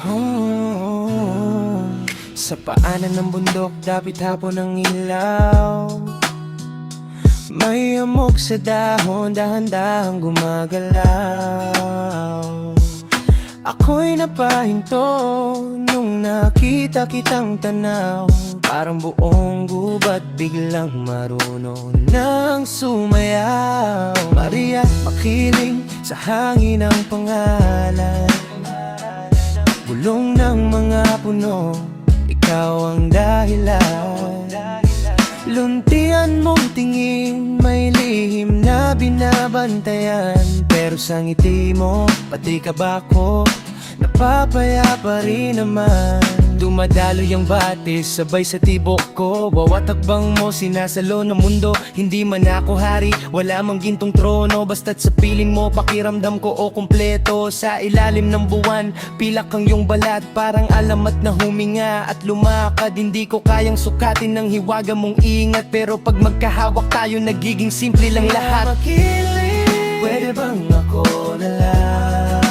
Oh, sa paanan ng bundok, dapit hapon ng ilaw. May amok sa dahon, dahan-dahang gumagalaw. Ako'y napahinto nung nakita kitang tanaw. Parang buong gubat biglang marunong nang sumayaw. Maria, makiling sa hangin ang pangalan. Bulong ng mga puno, ikaw ang dahilan. Luntian mong tingin, may lihim na binabantayan. Pero sa ngiti mo, pati ka ba ko, napapaya pa rin naman. Dumadaloy ang batis, sabay sa tibok ko. Bawat hakbang mo, sinasalo ng mundo. Hindi man ako hari, wala mang gintong trono. Basta't sa piling mo, pakiramdam ko o kumpleto. Sa ilalim ng buwan, pilak ang iyong balat. Parang alamat na huminga at lumakad. Hindi ko kayang sukatin ng hiwaga mong ingat. Pero pag magkahawak tayo, nagiging simple lang lahat. Makiling, pwede bang ako na lang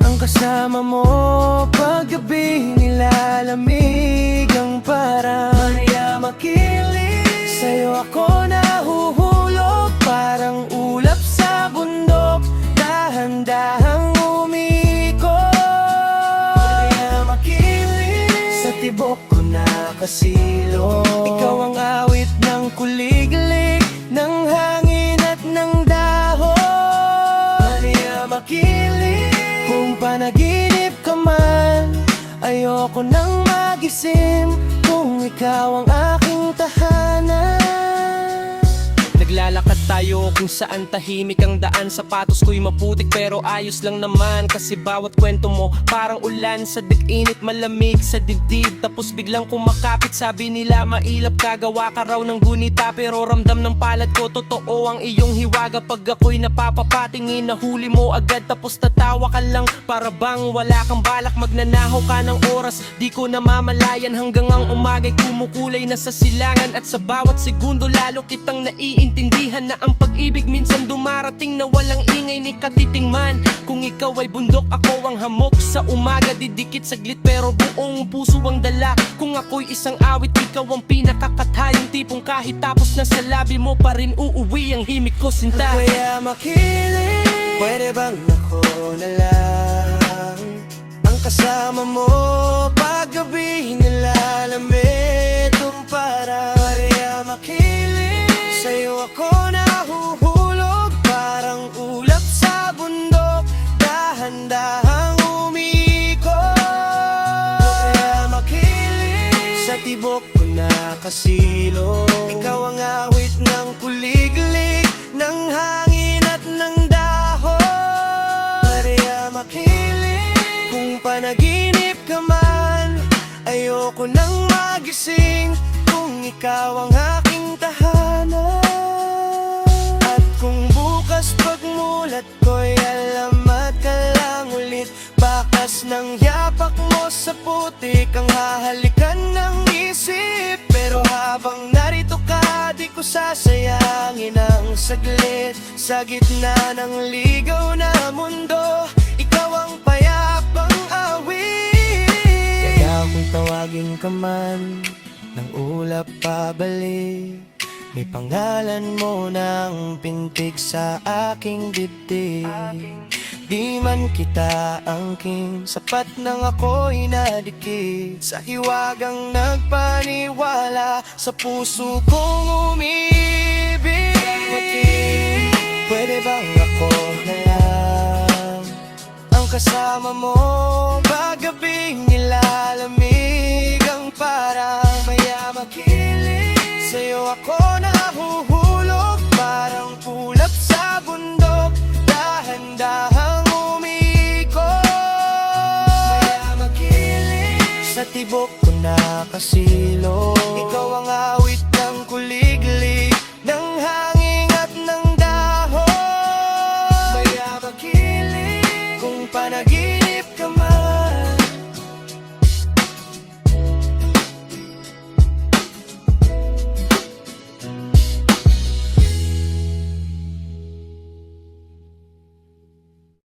ang kasama mo? Paggabi nilalamig ang parang Maria, makiling, sa'yo ako nahuhulog. Parang ulap sa bundok, dahan-dahang umikot. Maria, makiling, sa tibok ko nakasilong. Ikaw ang awit ng kulig-lig, ng hangin at ng dahon. Maria, makiling, kung panaginip ka man, ayoko nang magising kung ikaw ang aking tahanan. Naglalakad tayo kung saan tahimik ang daan. Sapatos ko'y maputik pero ayos lang naman. Kasi bawat kwento mo parang ulan sa dik-init, malamig sa dibdib. Tapos biglang kumakapit, sabi nila mailap ka, gawa ka raw ng gunita. Pero ramdam ng palad ko, totoo ang iyong hiwaga. Pag ako'y napapapatingin, nahuli mo agad. Tapos tatawa ka lang, para bang wala kang balak. Magnanahaw ka ng oras, di ko namamalayan. Hanggang ang umaga'y kumukulay na sa silangan. At sa bawat segundo lalo kitang naiintindihan na ang pag-ibig minsan dumarating na walang ingay ni katitingman. Kung ikaw ay bundok, ako ang hamok sa umaga. Didikit saglit pero buong puso ang dala. Kung ako'y isang awit, ikaw ang pinakakatha. Yung tipong kahit tapos na sa labi mo pa rin uuwi ang himig ko, sinta. Kaya makiling, pwede bang ako na lang ang kasama mo? Paggabi nilalamig ang parang Maria, makiling, sa'yo ako nahuhulog. Parang ulap sa bundok, dahan-dahang umikot. Kaya makiling, sa tibok ko nakasilong. Ikaw ang awit ng kulig-lig, ng hangin at ng dahon. Maria, makiling, kung panaginip ka man, ayoko nang magising kung ikaw ang aking tahanan. At kung bukas pagmulat ko'y alamat ka lang ulit, bakas ng yapak mo sa putik ang hahalikan ng isip. Pero habang narito ka, di ko sasayangin ang saglit. Sa gitna ng ligaw na mundo, ikaw ang payapang awit. Kaya kung tawagin ka man ng ulap pabalik, may pangalan mo ng pintig sa aking dibdib. Di man kita angking, sapat nang ako'y nadikit sa hiwagang nagpaniwala sa puso kong umibig. Makiling, pwede bang ako na lang ang kasama mo? Paggabi nilalamig ang parang Maya, makiling, sa'yo ako nahuhulog. Parang ulap sa bundok, dahan-dahang umikot. Maya, makiling, sa tibok ko nakasilong. Ikaw ang awit